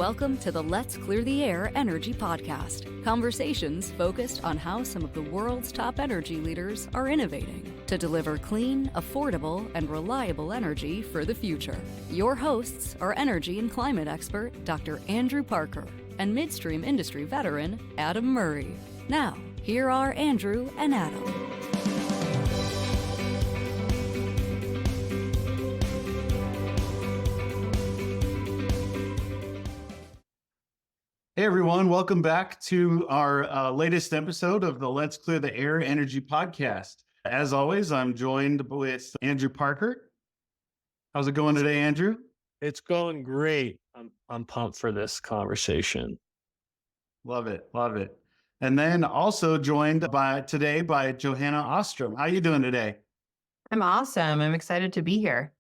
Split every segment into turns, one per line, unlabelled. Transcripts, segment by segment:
Welcome to the Let's Clear the Air Energy Podcast. Conversations focused on how some of the world's top energy leaders are innovating to deliver clean, affordable, and reliable energy for the future. Your hosts are energy and climate expert Dr. Andrew Parker and midstream industry veteran Adam Murray. Now, here are Andrew and Adam.
Hey everyone, welcome back to our latest episode of the Let's Clear the Air Energy Podcast. As always, I'm joined with Andrew Parker. How's it going today, Andrew?
It's going great. I'm pumped for this conversation.
Love it. And then also joined today by Johanna Ostrum. How you doing today?
I'm awesome. I'm excited to be here.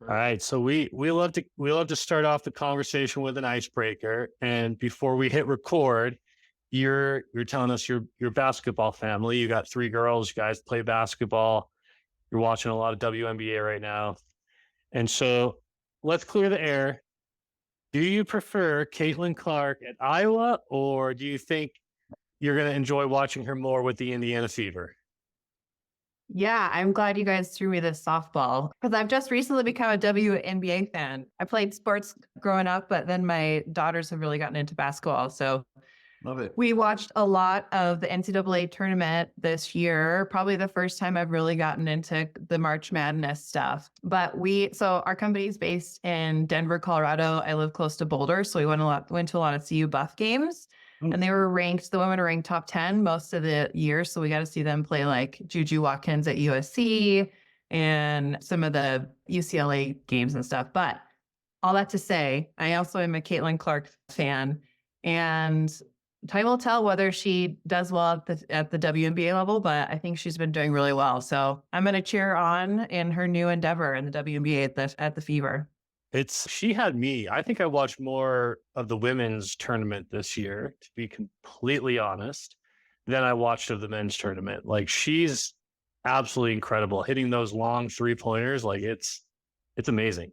All right, so we love to start off the conversation with an icebreaker. And before we hit record, you're telling us your basketball family. You got 3 girls. You guys play basketball. You're watching a lot of WNBA right now, and so let's clear the air. Do you prefer Caitlin Clark at Iowa, or do you think you're going to enjoy watching her more with the Indiana Fever?
Yeah, I'm glad you guys threw me this softball because I've just recently become a WNBA fan. I played sports growing up, but then my daughters have really gotten into basketball. So
Love it.
We watched a lot of the NCAA tournament this year, probably the first time I've really gotten into the March Madness stuff. But so our company is based in Denver, Colorado. I live close to Boulder, so we went to a lot of CU Buff games. And they were the women were ranked top 10 most of the year. So we got to see them play like Juju Watkins at USC and some of the UCLA games and stuff. But all that to say, I also am a Caitlin Clark fan. And time will tell whether she does well at the WNBA level, but I think she's been doing really well. So I'm going to cheer on in her new endeavor in the WNBA at the Fever.
She had me. I think I watched more of the women's tournament this year, to be completely honest, than I watched of the men's tournament. Like, she's absolutely incredible. Hitting those long 3-pointers, like it's amazing.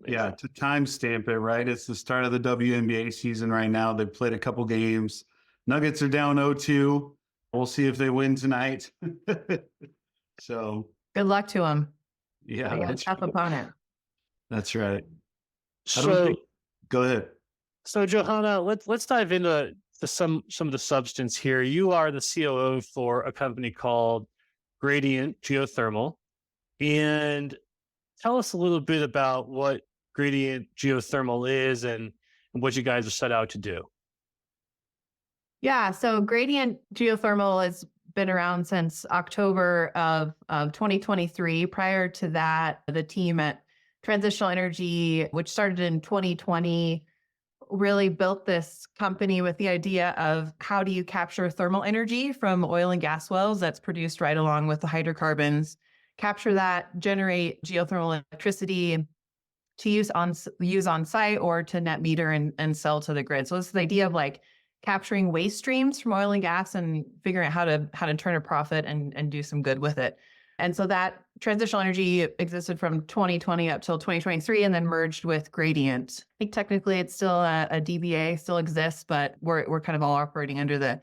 Yeah, to timestamp it, right? It's the start of the WNBA season right now. They've played a couple games. Nuggets are down 0-2. We'll see if they win tonight. So
good luck to them.
Yeah,
they got a tough opponent.
That's right.
Go
ahead.
So Johanna, let's dive into some of the substance here. You are the COO for a company called Gradient Geothermal, and tell us a little bit about what Gradient Geothermal is and what you guys are set out to do.
Yeah, so Gradient Geothermal has been around since October of 2023. Prior to that, the team at Transitional Energy, which started in 2020, really built this company with the idea of how do you capture thermal energy from oil and gas wells that's produced right along with the hydrocarbons, capture that, generate geothermal electricity to use on site or to net meter and sell to the grid. So it's the idea of like capturing waste streams from oil and gas and figuring out how to turn a profit and do some good with it. And so that Transitional Energy existed from 2020 up till 2023 and then merged with Gradient. I think technically it's still a DBA, still exists, but we're kind of all operating under the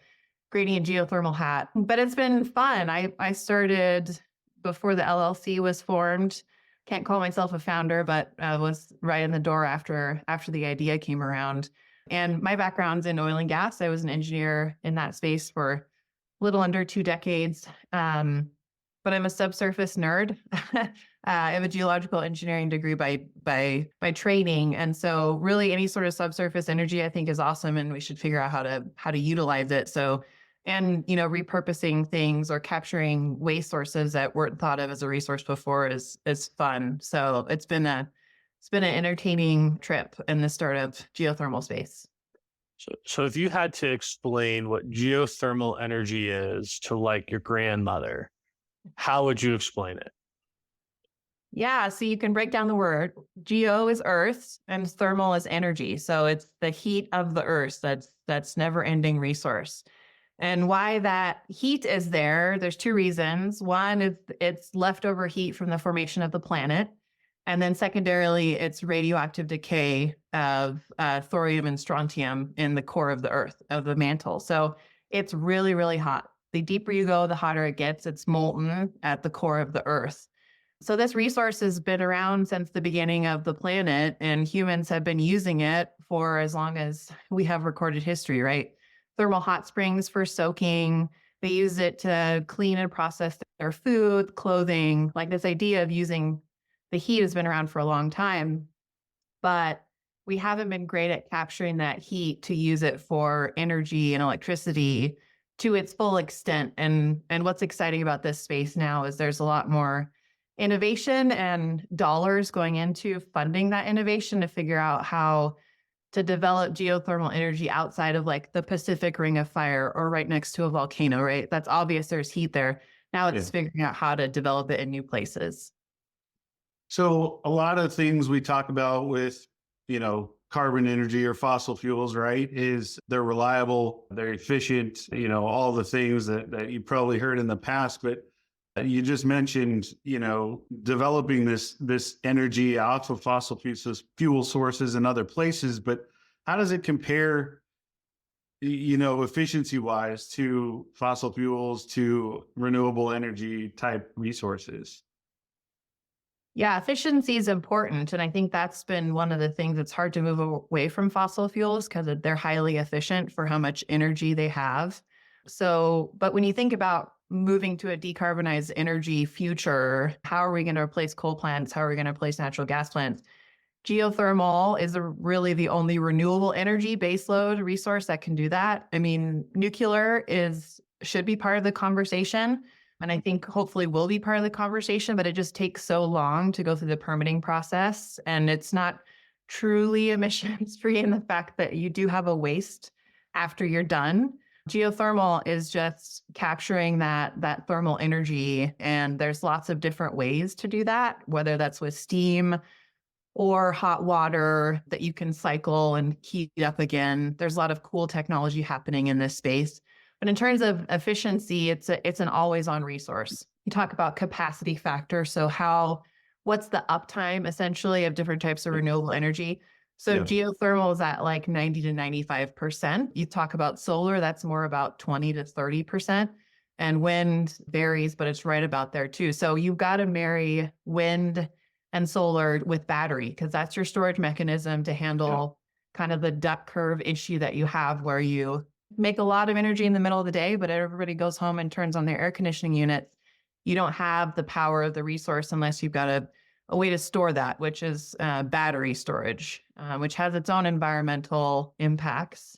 Gradient Geothermal hat. But it's been fun. I started before the LLC was formed. Can't call myself a founder, but was right in the door after the idea came around. And my background's in oil and gas. I was an engineer in that space for a little under 2 decades. But I'm a subsurface nerd. I have a geological engineering degree by training. And so really any sort of subsurface energy I think is awesome, and we should figure out how to utilize it. So, and repurposing things or capturing waste sources that weren't thought of as a resource before is fun. So it's been an entertaining trip in the startup geothermal space.
So if you had to explain what geothermal energy is to like your grandmother, how would you explain it?
Yeah, so you can break down the word. Geo is earth and thermal is energy. So it's the heat of the earth that's never-ending resource. And why that heat is there's 2 reasons. One is it's leftover heat from the formation of the planet. And then secondarily, it's radioactive decay of thorium and strontium in the core of the earth, of the mantle. So it's really, really hot. The deeper you go, the hotter it gets. It's molten at the core of the earth. So this resource has been around since the beginning of the planet, and humans have been using it for as long as we have recorded history, right? Thermal hot springs for soaking. They use it to clean and process their food, clothing. Like, this idea of using the heat has been around for a long time, but we haven't been great at capturing that heat to use it for energy and electricity to its full extent. And what's exciting about this space now is there's a lot more innovation and dollars going into funding that innovation to figure out how to develop geothermal energy outside of like the Pacific Ring of Fire or right next to a volcano, right? That's obvious there's heat there. Now it's figuring out how to develop it in new places.
So a lot of things we talk about with, carbon energy or fossil fuels, right, is they're reliable, they're efficient, all the things that you probably heard in the past. But you just mentioned, developing this energy out of fossil fuel sources in other places. But how does it compare, efficiency wise to fossil fuels, to renewable energy type resources?
Yeah, efficiency is important. And I think that's been one of the things that's hard to move away from fossil fuels because they're highly efficient for how much energy they have. So, but when you think about moving to a decarbonized energy future, how are we going to replace coal plants? How are we going to replace natural gas plants? Geothermal is really the only renewable energy baseload resource that can do that. I mean, nuclear should be part of the conversation. And I think hopefully will be part of the conversation, but it just takes so long to go through the permitting process. And it's not truly emissions free in the fact that you do have a waste after you're done. Geothermal is just capturing that thermal energy. And there's lots of different ways to do that, whether that's with steam or hot water that you can cycle and heat up again. There's a lot of cool technology happening in this space. But in terms of efficiency, it's an always on resource. You talk about capacity factor. So what's the uptime essentially of different types of renewable energy? So geothermal is at like 90 to 95%. You talk about solar, that's more about 20 to 30%. And wind varies, but it's right about there too. So you've got to marry wind and solar with battery because that's your storage mechanism to handle kind of the duck curve issue that you have where you make a lot of energy in the middle of the day, but everybody goes home and turns on their air conditioning units. You don't have the power of the resource unless you've got a way to store that, which is battery storage, which has its own environmental impacts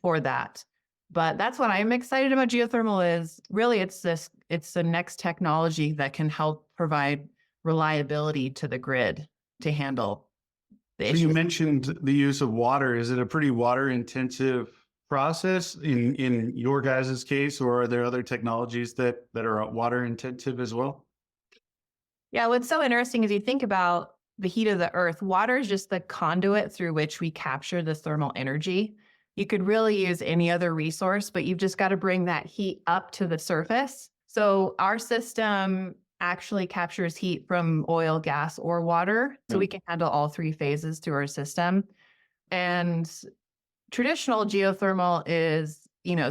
for that. But that's what I'm excited about geothermal is really it's the next technology that can help provide reliability to the grid to handle the issues.
You mentioned the use of water. Is it a pretty water intensive process in your guys' case, or are there other technologies that are water intensive as well?
Yeah, what's so interesting is you think about the heat of the earth, water is just the conduit through which we capture the thermal energy. You could really use any other resource, but you've just got to bring that heat up to the surface. So our system actually captures heat from oil, gas, or water. So we can handle all three phases to our system. And traditional geothermal is,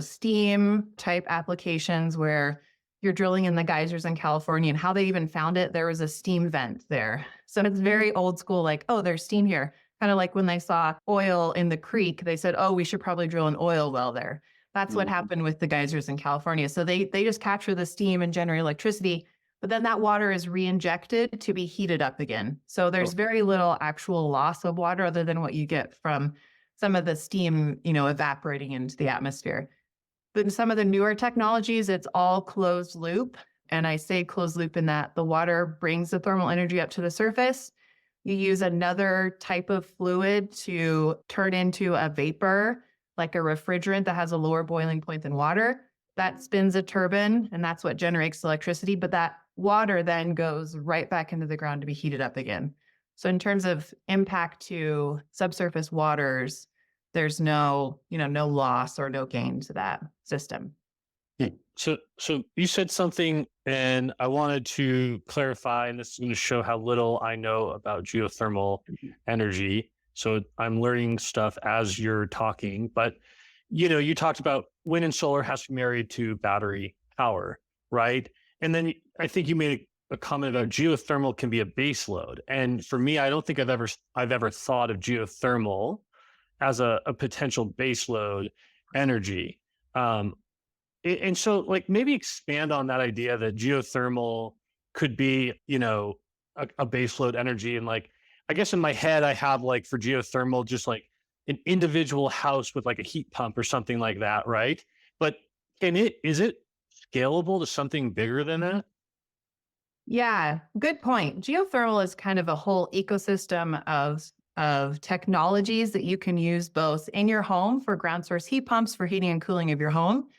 steam type applications where you're drilling in the geysers in California, and how they even found it, there was a steam vent there. So it's very old school, like, oh, there's steam here. Kind of like when they saw oil in the creek, they said, oh, we should probably drill an oil well there. That's what happened with the geysers in California. So they just capture the steam and generate electricity, but then that water is re-injected to be heated up again. So there's very little actual loss of water other than what you get from some of the steam, evaporating into the atmosphere. But in some of the newer technologies, it's all closed loop. And I say closed loop in that the water brings the thermal energy up to the surface. You use another type of fluid to turn into a vapor, like a refrigerant that has a lower boiling point than water. That spins a turbine, and that's what generates electricity. But that water then goes right back into the ground to be heated up again. So in terms of impact to subsurface waters, there's no loss or no gain to that system.
So you said something, and I wanted to clarify, and this is going to show how little I know about geothermal energy. So I'm learning stuff as you're talking. But you talked about wind and solar has to be married to battery power, right? And then I think you made a comment about geothermal can be a base load. And for me, I don't think I've ever thought of geothermal as a potential base load energy. Um, and so, like, maybe expand on that idea that geothermal could be, a baseload energy. And like, I guess in my head, I have like for geothermal, just like an individual house with like a heat pump or something like that, right? But is it scalable to something bigger than that?
Yeah, good point. Geothermal is kind of a whole ecosystem of technologies that you can use both in your home for ground source heat pumps for heating and cooling of your home.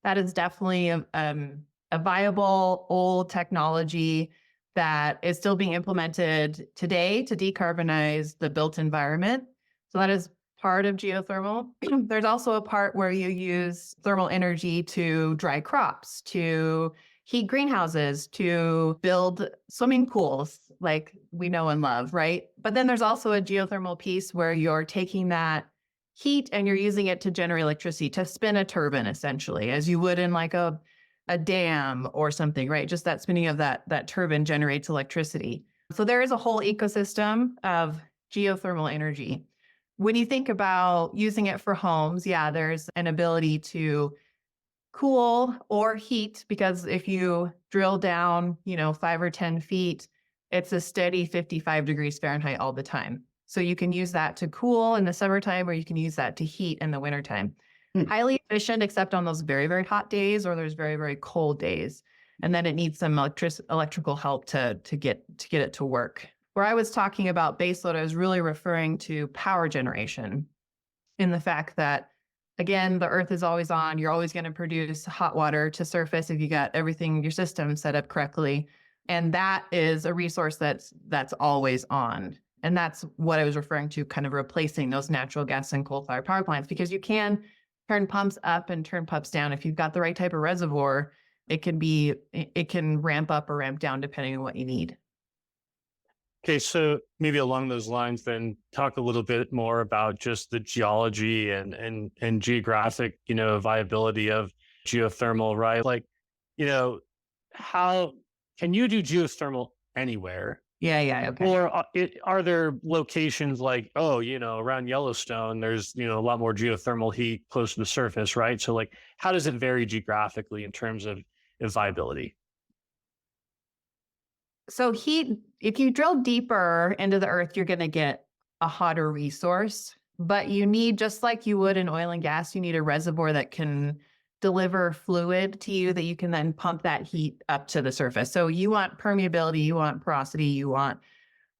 That is definitely a viable old technology that is still being implemented today to decarbonize the built environment. So that is part of geothermal. There's also a part where you use thermal energy to dry crops, to heat greenhouses, to build swimming pools like we know and love, right? But then there's also a geothermal piece where you're taking that heat and you're using it to generate electricity, to spin a turbine, essentially, as you would in like a dam or something, right? Just that spinning of that turbine generates electricity. So there is a whole ecosystem of geothermal energy. When you think about using it for homes, yeah, there's an ability to cool or heat, because if you drill down, 5 or 10 feet, it's a steady 55 degrees Fahrenheit all the time. So you can use that to cool in the summertime, or you can use that to heat in the wintertime. Highly efficient, except on those very, very hot days, or there's very, very cold days. And then it needs some electrical help to get it to work. Where I was talking about baseload, I was really referring to power generation, in the fact that, again, the earth is always on. You're always going to produce hot water to surface if you got everything, your system set up correctly. And that is a resource that's always on. And that's what I was referring to, kind of replacing those natural gas and coal-fired power plants, because you can turn pumps up and turn pumps down. If you've got the right type of reservoir, it can ramp up or ramp down depending on what you need.
Okay, so maybe along those lines, then talk a little bit more about just the geology and geographic, viability of geothermal, right? Like, how can you do geothermal anywhere?
Yeah, okay.
Or are there locations like, around Yellowstone, there's, a lot more geothermal heat close to the surface, right? So like, how does it vary geographically in terms of viability?
So heat, if you drill deeper into the earth, you're going to get a hotter resource, but you need, just like you would in oil and gas, you need a reservoir that can deliver fluid to you that you can then pump that heat up to the surface. So you want permeability, you want porosity, you want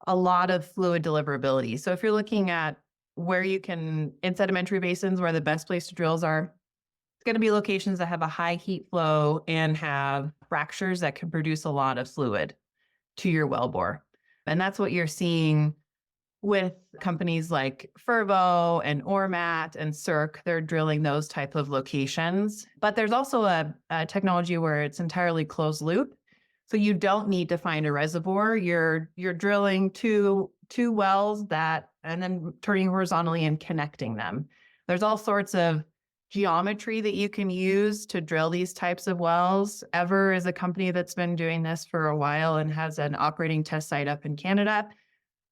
a lot of fluid deliverability. So if you're looking at where you can, in sedimentary basins, where the best place to drills are, it's going to be locations that have a high heat flow and have fractures that can produce a lot of fluid to your wellbore. And that's what you're seeing with companies like Fervo and Ormat and Circ. They're drilling those type of locations. But there's also a technology where it's entirely closed loop. So you don't need to find a reservoir. You're drilling two wells and then turning horizontally and connecting them. There's all sorts of geometry that you can use to drill these types of wells. Ever is a company that's been doing this for a while and has an operating test site up in Canada.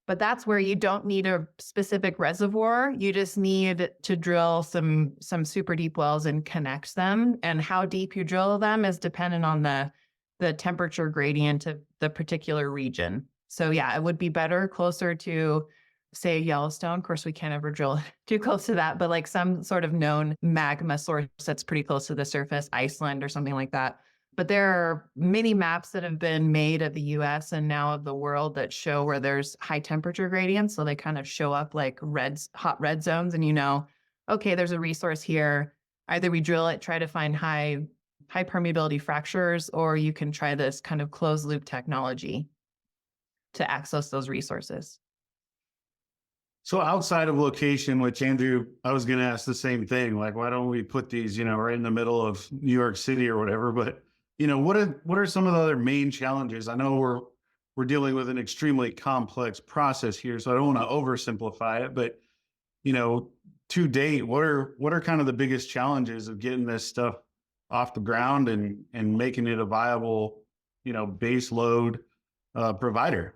But that's where you don't need a specific reservoir. You just need to drill some super deep wells and connect them. And how deep you drill them is dependent on the temperature gradient of the particular region. So yeah, it would be better closer to, say, Yellowstone. Of course, we can't ever drill too close to that, but like some sort of known magma source that's pretty close to the surface, Iceland or something like that. But there are many maps that have been made of the US and now of the world that show where there's high temperature gradients. So they kind of show up like hot red zones, and okay, there's a resource here. Either we drill it, try to find high permeability fractures, or you can try this kind of closed loop technology to access those resources.
So outside of location, which Andrew, I was going to ask the same thing. Like, why don't we put these, right in the middle of New York City or whatever? But what are some of the other main challenges? I know we're dealing with an extremely complex process here, so I don't want to oversimplify it. But to date, what are kind of the biggest challenges of getting this stuff off the ground and making it a viable, base load provider?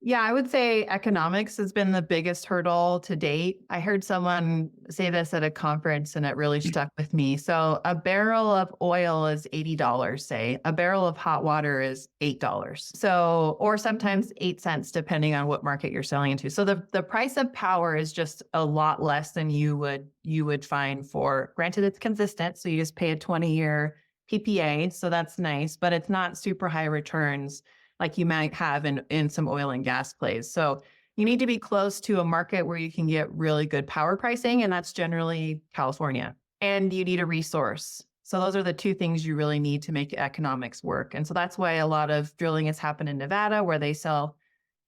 Yeah, I would say economics has been the biggest hurdle to date. I heard someone say this at a conference and it really stuck with me. So a barrel of oil is $80, say. A barrel of hot water is $8. So, or sometimes 8 cents, depending on what market you're selling into. So the price of power is just a lot less than you would find for, granted it's consistent. So you just pay a 20-year PPA. So that's nice, but it's not super high returns like you might have in some oil and gas plays. So you need to be close to a market where you can get really good power pricing, and that's generally California. And you need a resource. So those are the two things you really need to make economics work. And so that's why a lot of drilling has happened in Nevada, where they sell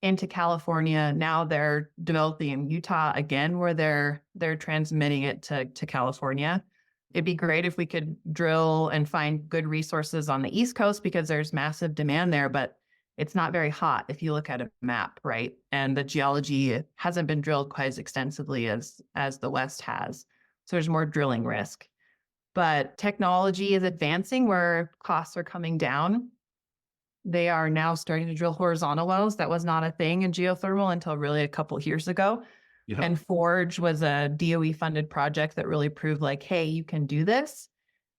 into California. Now they're developing in Utah again, where they're transmitting it to California. It'd be great if we could drill and find good resources on the East Coast, because there's massive demand there, but it's not very hot if you look at a map, right? And the geology hasn't been drilled quite as extensively as the West has. So there's more drilling risk. But technology is advancing where costs are coming down. They are now starting to drill horizontal wells. That was not a thing in geothermal until really a couple of years ago. Yeah. And Forge was a DOE funded project that really proved like, hey, you can do this.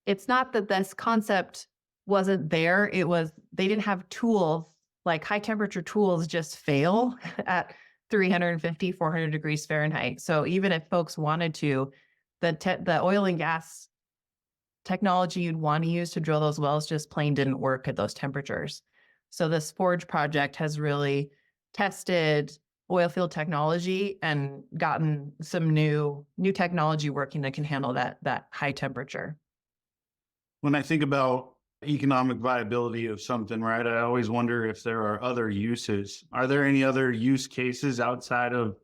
It's not that this concept wasn't there. It was, they didn't have tools. Like high temperature tools just fail at 350, 400 degrees Fahrenheit. So even if folks wanted to, the oil and gas technology you'd want to use to drill those wells just plain didn't work at those temperatures. So this Forge project has really tested oil field technology and gotten some new technology working that can handle that high temperature.
When I think about economic viability of something, right, I always wonder if there are other uses. Are there any other use cases outside of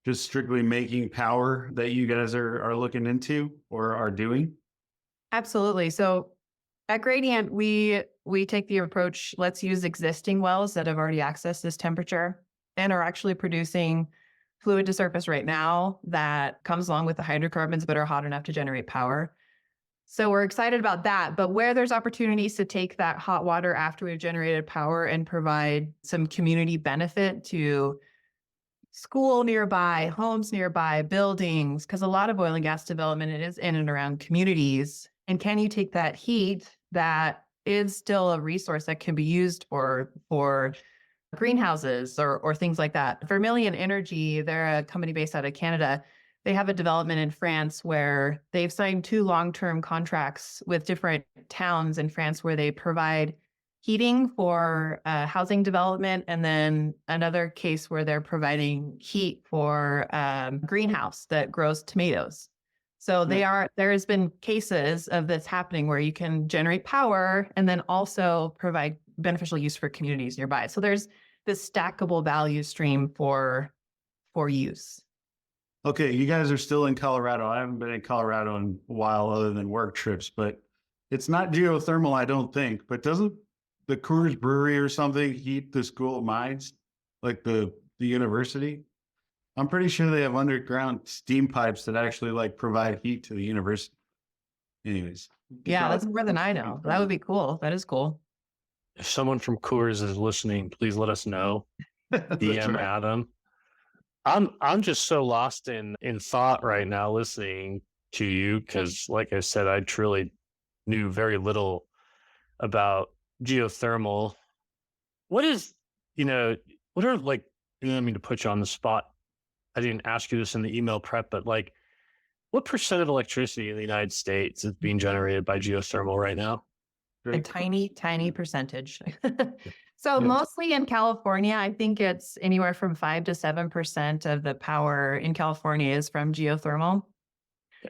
just strictly making power that you guys are looking into or are doing?
Absolutely. So at Gradient, we take the approach, let's use existing wells that have already accessed this temperature and are actually producing fluid to surface right now that comes along with the hydrocarbons but are hot enough to generate power. So we're excited about that. But where there's opportunities to take that hot water after we've generated power and provide some community benefit to school nearby, homes nearby, buildings, because a lot of oil and gas development, it is in and around communities. And can you take that heat that is still a resource that can be used for greenhouses or things like that? Vermilion Energy, they're a company based out of Canada. They have a development in France where they've signed 2 long-term contracts with different towns in France where they provide heating for housing development, and then another case where they're providing heat for greenhouse that grows tomatoes. So there has been cases of this happening where you can generate power and then also provide beneficial use for communities nearby. So there's this stackable value stream for use.
Okay, you guys are still in Colorado. I haven't been in Colorado in a while other than work trips, but it's not geothermal, I don't think. But doesn't the Coors Brewery or something heat the School of Mines, like the university? I'm pretty sure they have underground steam pipes that actually like provide heat to the university. Anyways.
Yeah, that's more than I know. That would be cool. That is cool.
If someone from Coors is listening, please let us know. DM Adam. I'm just so lost in thought right now listening to you, because like I said, I truly knew very little about geothermal. What is, what are like, I don't mean to put you on the spot. I didn't ask you this in the email prep, but like, what % of electricity in the United States is being generated by geothermal right now?
A tiny, tiny percentage. So mostly in California, I think it's anywhere from 5 to 7% of the power in California is from geothermal.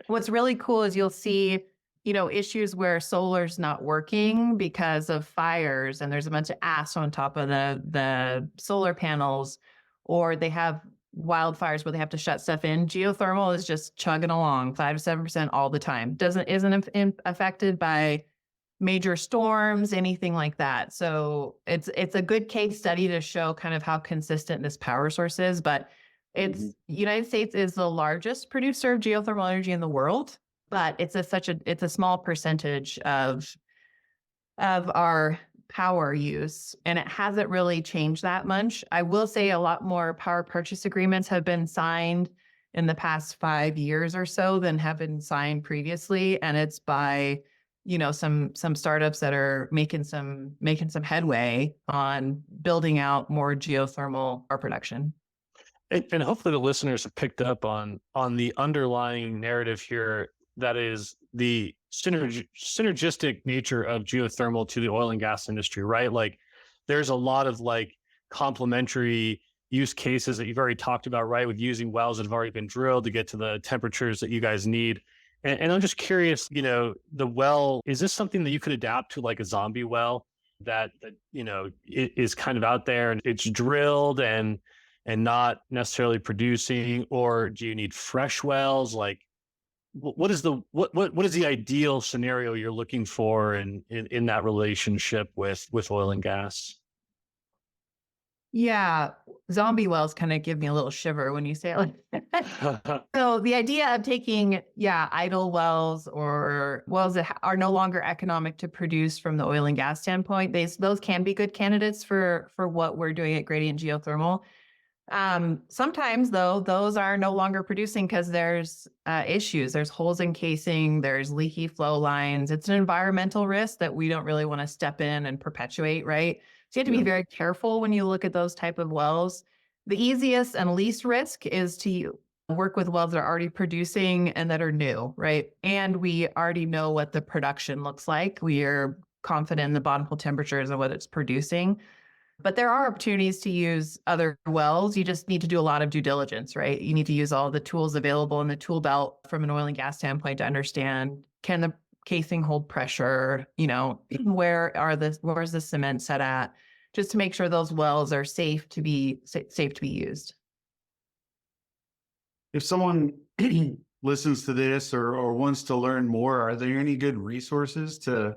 What's really cool is you'll see, issues where solar's not working because of fires and there's a bunch of ash on top of the solar panels, or they have wildfires where they have to shut stuff in. Geothermal is just chugging along 5 to 7% all the time. Isn't affected by major storms, anything like that. So it's a good case study to show kind of how consistent this power source is. But United States is the largest producer of geothermal energy in the world, but it's a small percentage of our power use, and it hasn't really changed that much. I will say a lot more power purchase agreements have been signed in the past 5 years or so than have been signed previously, and it's by some startups that are making some headway on building out more geothermal power production.
And hopefully the listeners have picked up on the underlying narrative here, that is the synergistic nature of geothermal to the oil and gas industry, right? Like there's a lot of like complementary use cases that you've already talked about, right? With using wells that have already been drilled to get to the temperatures that you guys need. And I'm just curious, the well, is this something that you could adapt to like a zombie well that it is kind of out there and it's drilled and not necessarily producing, or do you need fresh wells? Like what is the ideal scenario you're looking for in that relationship with oil and gas?
Yeah, zombie wells kind of give me a little shiver when you say it like that. So the idea of taking, idle wells or wells that are no longer economic to produce from the oil and gas standpoint, those can be good candidates for what we're doing at Gradient Geothermal. Sometimes though, those are no longer producing because there's issues. There's holes in casing, there's leaky flow lines. It's an environmental risk that we don't really want to step in and perpetuate, right? So you have to be very careful when you look at those type of wells. The easiest and least risk is to work with wells that are already producing and that are new, right? And we already know what the production looks like. We are confident in the bottom hole temperatures and what it's producing. But there are opportunities to use other wells. You just need to do a lot of due diligence, right? You need to use all the tools available in the tool belt from an oil and gas standpoint to understand, can the casing hold pressure? Where's the cement set at? Just to make sure those wells are safe to be used.
If someone listens to this or wants to learn more, are there any good resources to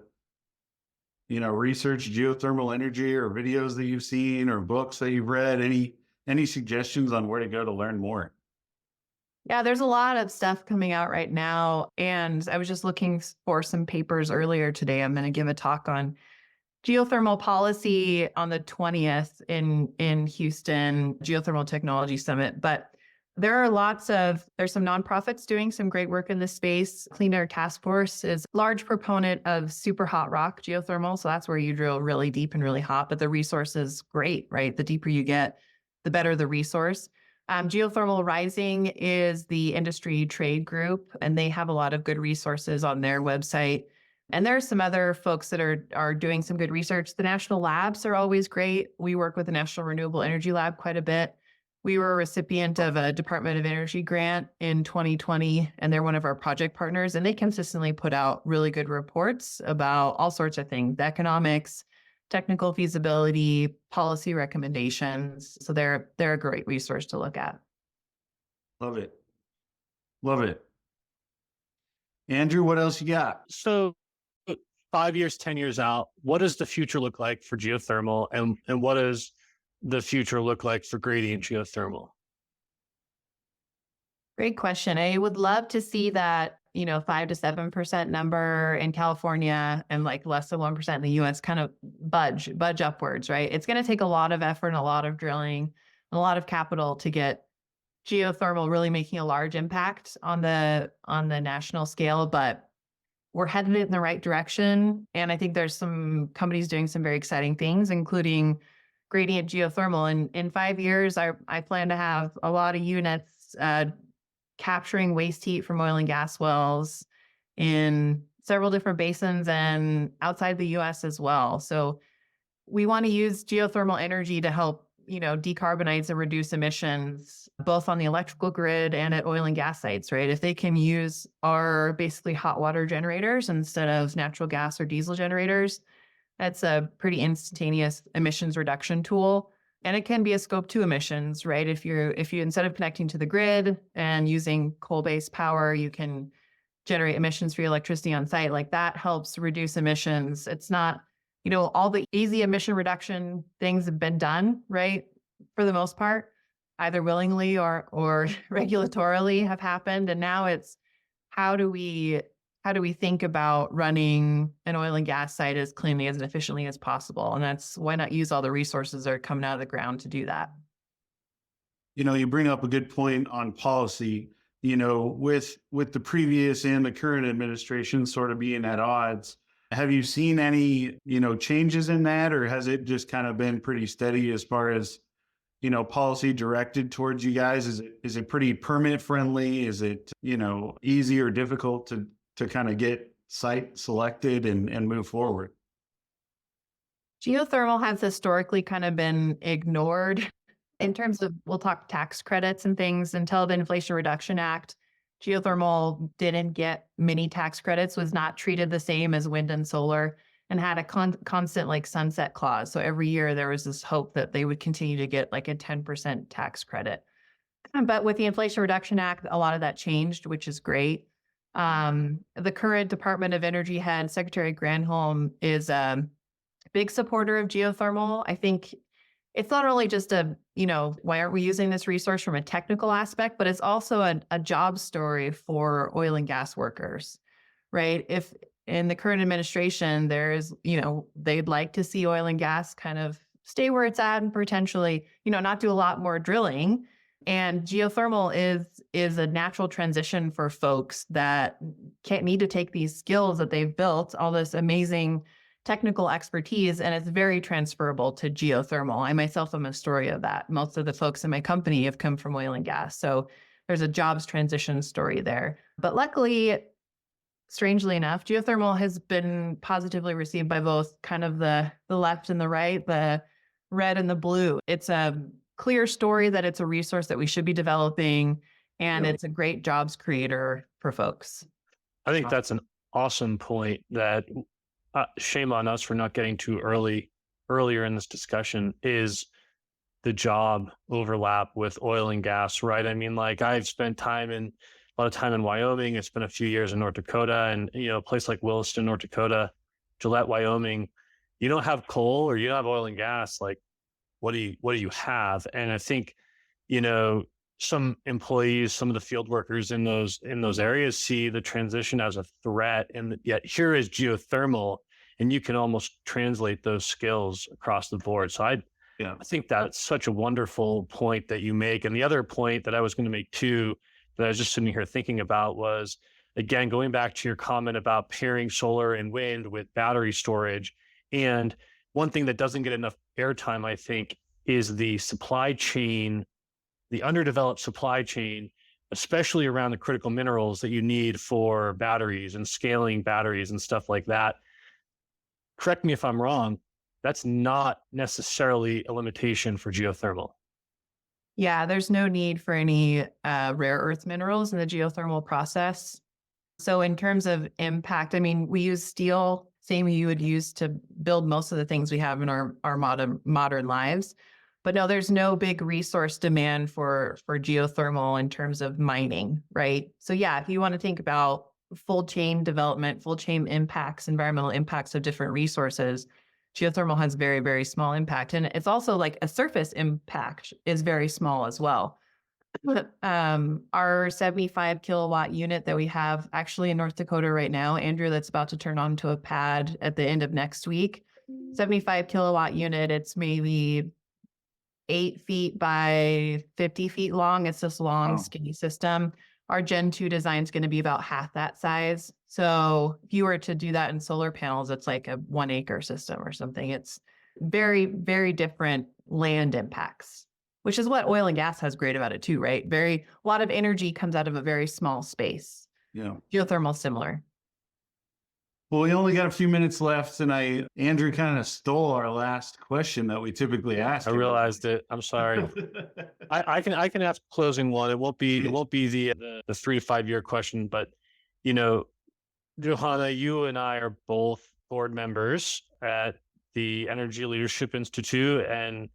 research geothermal energy, or videos that you've seen or books that you've read? Any suggestions on where to go to learn more?
Yeah, there's a lot of stuff coming out right now. And I was just looking for some papers earlier today. I'm going to give a talk on geothermal policy on the 20th in Houston, Geothermal Technology Summit. But there's some nonprofits doing some great work in this space. Clean Air Task Force is a large proponent of super hot rock geothermal. So that's where you drill really deep and really hot, but the resource is great, right? The deeper you get, the better the resource. Geothermal Rising is the industry trade group, and they have a lot of good resources on their website. And there's some other folks that are doing some good research. The national labs are always great. We work with the National Renewable Energy Lab quite a bit. We were a recipient of a Department of Energy grant in 2020, and they're one of our project partners, and they consistently put out really good reports about all sorts of things: economics, technical feasibility, policy recommendations. So they're a great resource to look at.
Love it. Love it. Andrew, what else you got?
So 5 years, 10 years out, what does the future look like for geothermal, and what does the future look like for Gradient Geothermal?
Great question. I would love to see that, 5 to 7% number in California and like less than 1% in the US kind of budge upwards, right? It's going to take a lot of effort and a lot of drilling and a lot of capital to get geothermal really making a large impact on the national scale, but we're headed in the right direction. And I think there's some companies doing some very exciting things, including Gradient Geothermal. And in 5 years, I plan to have a lot of units capturing waste heat from oil and gas wells in several different basins and outside the US as well. So we want to use geothermal energy to help, decarbonize and reduce emissions, both on the electrical grid and at oil and gas sites, right? If they can use our basically hot water generators instead of natural gas or diesel generators, that's a pretty instantaneous emissions reduction tool And it can be a scope 2 emissions, right? If you instead of connecting to the grid and using coal-based power, you can generate emissions for your electricity on site. Like that helps reduce emissions. It's not, all the easy emission reduction things have been done, right? For the most part, either willingly or regulatorily have happened. And now it's how do we think about running an oil and gas site as cleanly and efficiently as possible? And that's why not use all the resources that are coming out of the ground to do that?
You bring up a good point on policy. With the previous and the current administration sort of being at odds, have you seen any, changes in that, or has it just kind of been pretty steady as far as, policy directed towards you guys? Is it pretty permit friendly? Is it, easy or difficult to kind of get site selected and move forward?
Geothermal has historically kind of been ignored in terms of, we'll talk tax credits and things. Until the Inflation Reduction Act, geothermal didn't get many tax credits, was not treated the same as wind and solar, and had a constant like sunset clause. So every year there was this hope that they would continue to get like a 10% tax credit. But with the Inflation Reduction Act, a lot of that changed, which is great. The current Department of Energy head, Secretary Granholm, is a big supporter of geothermal. I think it's not only just why aren't we using this resource from a technical aspect, but it's also a job story for oil and gas workers, right? If in the current administration, there's, they'd like to see oil and gas kind of stay where it's at and potentially, not do a lot more drilling. And geothermal is a natural transition for folks that can't need to take these skills that they've built, all this amazing technical expertise, and it's very transferable to geothermal. I myself am a story of that. Most of the folks in my company have come from oil and gas. So there's a jobs transition story there. But luckily, strangely enough, geothermal has been positively received by both kind of the left and the right, the red and the blue. It's a clear story that it's a resource that we should be developing, and it's a great jobs creator for folks.
I think that's an awesome point. That shame on us for not getting too earlier in this discussion is the job overlap with oil and gas, right? I mean, like I've spent a lot of time in Wyoming. It's been a few years in North Dakota, and a place like Williston, North Dakota, Gillette, Wyoming. You don't have coal or you don't have oil and gas. Like, what do you have? And I think, some employees, some of the field workers in those areas see the transition as a threat, and yet here is geothermal, and you can almost translate those skills across the board. So I think that's such a wonderful point that you make. And the other point that I was going to make too, that I was just sitting here thinking about, was, again, going back to your comment about pairing solar and wind with battery storage. And one thing that doesn't get enough airtime, I think, is the supply chain, the underdeveloped supply chain, especially around the critical minerals that you need for batteries and scaling batteries and stuff like that. Correct me if I'm wrong, that's not necessarily a limitation for geothermal.
Yeah, there's no need for any rare earth minerals in the geothermal process. So in terms of impact, I mean, we use steel, same you would use to build most of the things we have in our modern lives. But no, there's no big resource demand for geothermal in terms of mining, right? So yeah, if you want to think about full chain development, full chain impacts, environmental impacts of different resources, geothermal has very, very small impact. And it's also like a surface impact is very small as well. Our 75 kilowatt unit that we have actually in North Dakota right now, Andrew, that's about to turn on to a pad at the end of next week, 75 kilowatt unit, it's maybe 8 feet by 50 feet long. It's this long, skinny system. Our Gen 2 design is going to be about half that size. So if you were to do that in solar panels, it's like a 1 acre system or something. It's very, very different land impacts, which is what oil and gas has great about it too, right? A lot of energy comes out of a very small space.
Yeah.
Geothermal similar.
Well, we only got a few minutes left, and Andrew kind of stole our last question that we typically ask.
I realized it. I'm sorry. I can ask a closing one. It won't be the 3 to 5 year question, but Johanna, you and I are both board members at the Energy Leadership Institute and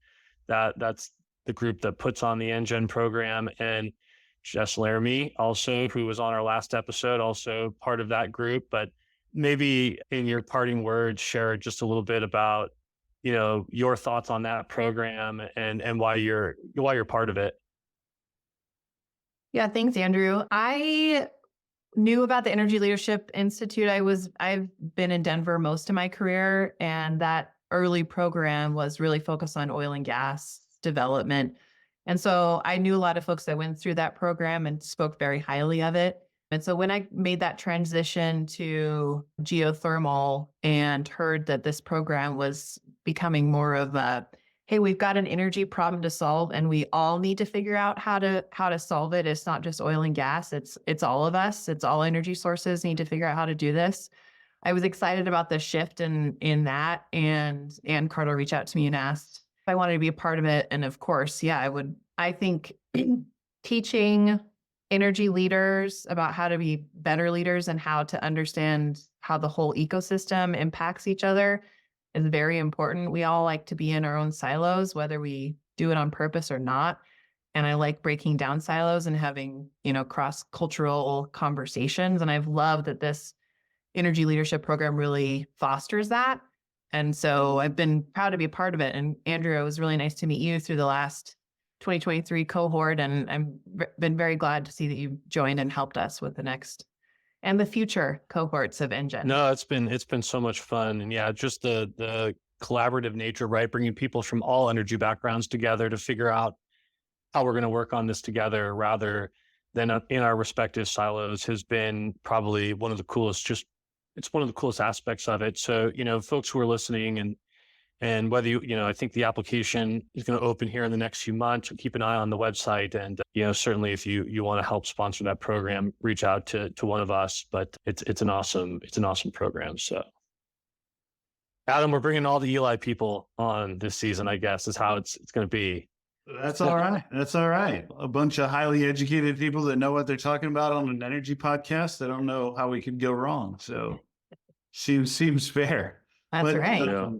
That's the group that puts on the NGen program. And Jess Laramie, also, who was on our last episode, also part of that group. But maybe in your parting words, share just a little bit about, your thoughts on that program and why you're part of it.
Yeah, thanks, Andrew. I knew about the Energy Leadership Institute. I've been in Denver most of my career, and that early program was really focused on oil and gas development. And so I knew a lot of folks that went through that program and spoke very highly of it. And so when I made that transition to geothermal and heard that this program was becoming more of a, hey, we've got an energy problem to solve and we all need to figure out how to solve it. It's not just oil and gas. It's all of us. It's all energy sources need to figure out how to do this. I was excited about the shift in that, and Ann Carter reached out to me and asked if I wanted to be a part of it. And of course, yeah, I would. I think teaching energy leaders about how to be better leaders and how to understand how the whole ecosystem impacts each other is very important. We all like to be in our own silos, whether we do it on purpose or not. And I like breaking down silos and having, cross-cultural conversations. And I've loved that this energy leadership program really fosters that. And so I've been proud to be a part of it. And Andrew, it was really nice to meet you through the last 2023 cohort. And I've been very glad to see that you joined and helped us with the next and the future cohorts of NGen.
No, it's been so much fun. And yeah, just the collaborative nature, right? Bringing people from all energy backgrounds together to figure out how we're going to work on this together rather than in our respective silos has been probably one of the coolest, it's one of the coolest aspects of it. So, folks who are listening and whether I think the application is going to open here in the next few months. Keep an eye on the website, and certainly if you want to help sponsor that program, reach out to one of us. But it's an awesome program. So, Adam, we're bringing all the Eli people on this season. I guess is how it's going to be.
That's all right. That's all right. A bunch of highly educated people that know what they're talking about on an energy podcast. I don't know how we could go wrong. So, seems fair.
That's right.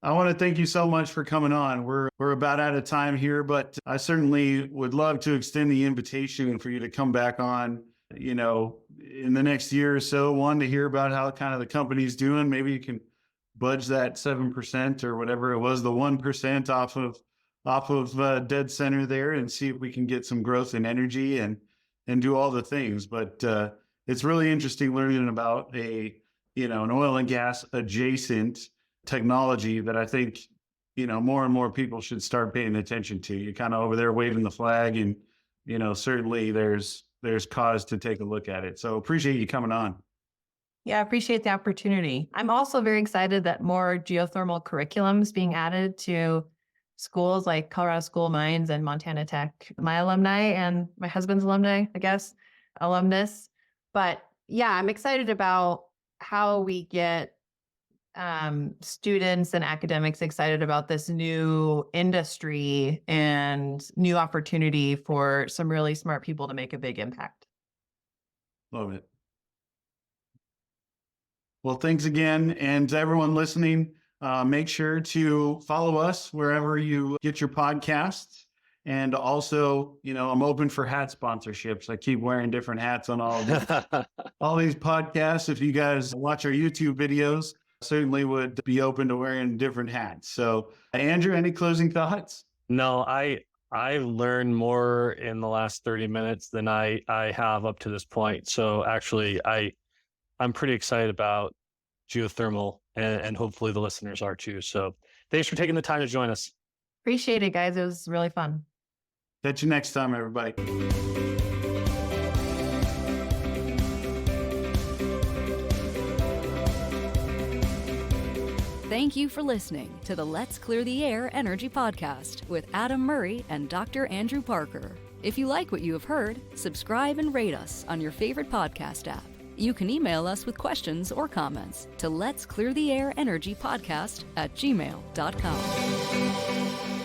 I want to thank you so much for coming on. We're about out of time here, but I certainly would love to extend the invitation for you to come back on, in the next year or so. One, to hear about how kind of the company's doing. Maybe you can budge that 7% or whatever it was, the 1% off of dead center there, and see if we can get some growth in energy and do all the things. But it's really interesting learning about an oil and gas adjacent technology that I think, more and more people should start paying attention to. You're kind of over there waving the flag, and, certainly there's cause to take a look at it. So appreciate you coming on.
Yeah, I appreciate the opportunity. I'm also very excited that more geothermal curriculums being added to schools like Colorado School of Mines and Montana Tech, my alumni and my husband's alumni, alumnus. But yeah, I'm excited about how we get students and academics excited about this new industry and new opportunity for some really smart people to make a big impact.
Love it. Well, thanks again. And to everyone listening, make sure to follow us wherever you get your podcasts. And also, I'm open for hat sponsorships. I keep wearing different hats on all these podcasts. If you guys watch our YouTube videos, certainly would be open to wearing different hats. So, Andrew, any closing thoughts?
No, I've learned more in the last 30 minutes than I have up to this point. So actually, I'm pretty excited about geothermal, and hopefully the listeners are too. So thanks for taking the time to join us.
Appreciate it, guys. It was really fun.
Catch you next time, everybody.
Thank you for listening to the Let's Clear the Air Energy Podcast with Adam Murray and Dr. Andrew Parker. If you like what you have heard, subscribe and rate us on your favorite podcast app. You can email us with questions or comments to letscleartheairenergypodcast@gmail.com.